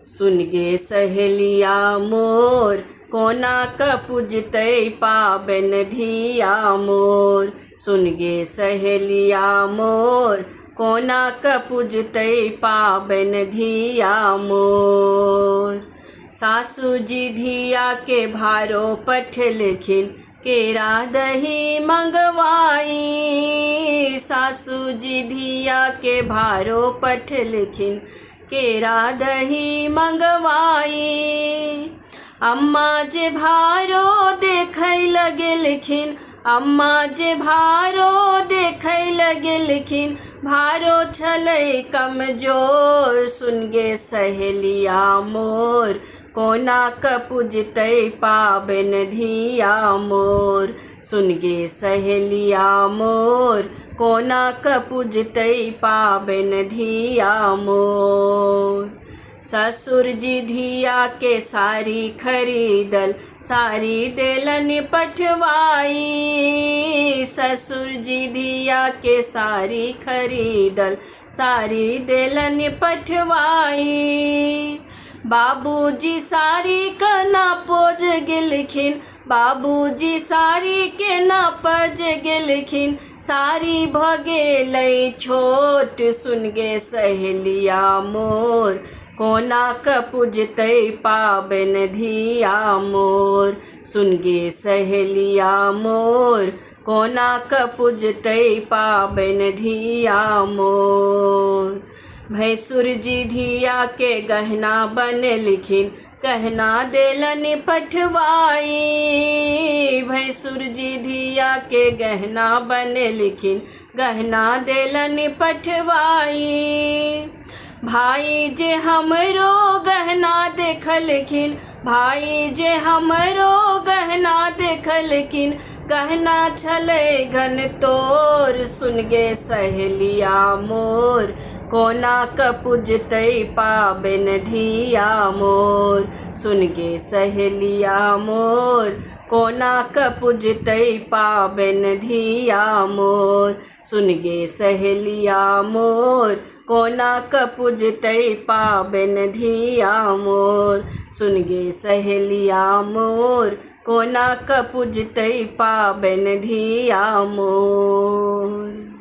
सुन गे सहेलिया मोर, कोना क पूजतै पाबन धिया मोर। सुन गे सहेलिया मोर, कोना क पूजतै पाबन धिया मोर। सासू जी धिया के भारो पठलखिन, केरा दही मंगवाई। सासू जी धिया के भारो पठलखिन, केरा दही मंगवाई। अम्मा जे भारो देखै लगलखिन, अम्मा जे भारो देखै लगलखिन, भारो छलै कमजोर। सुन गे सहेलिया मोर, कोना क पूजतै पाबन धिया मोर। सुन गे सहेलिया मोर, कोना क पूजतै पाबन धिया मोर। ससुर जी धिया के साड़ी खरीदल, साड़ी देलन पठवाई। ससुर जी धिया के साड़ी खरीदल, साड़ी देलन पठवाई। बाबूजी साड़ी क नापोज गेलखिन, बाबूजी साड़ी के नापज गेलखिन, साड़ी भ गेलै छोट। सुन गे सहेलिया मोर, कोना क पूजतै पाबन धिया मोर। सुन गे सहेलिया मोर, कोना क पूजतै पाबन धिया मोर। भैंसुर जी धिया के गहना बनलखिन, गहना देलन पठवाई। भैंसुर जी धिया के गहना बनलखिन, गहना देलन पठवाई। भाई जे हमरो गहना देखलखिन, भाई जे हमरो गहना देखलखिन, गहना छलै घन तोर। सुन गे सहेलिया मोर, कोना क पूजतै पाबन धिया मोर। सुन गे सहेलिया मोर, कोना क पूजतै पाबन धिया मोर। सुन गे सहेलिया मोर, कोना क पूजतै पाबन धिया मोर। सुन गे सहेलिया मोर, कोना क पूजतै पाबन धिया मोर।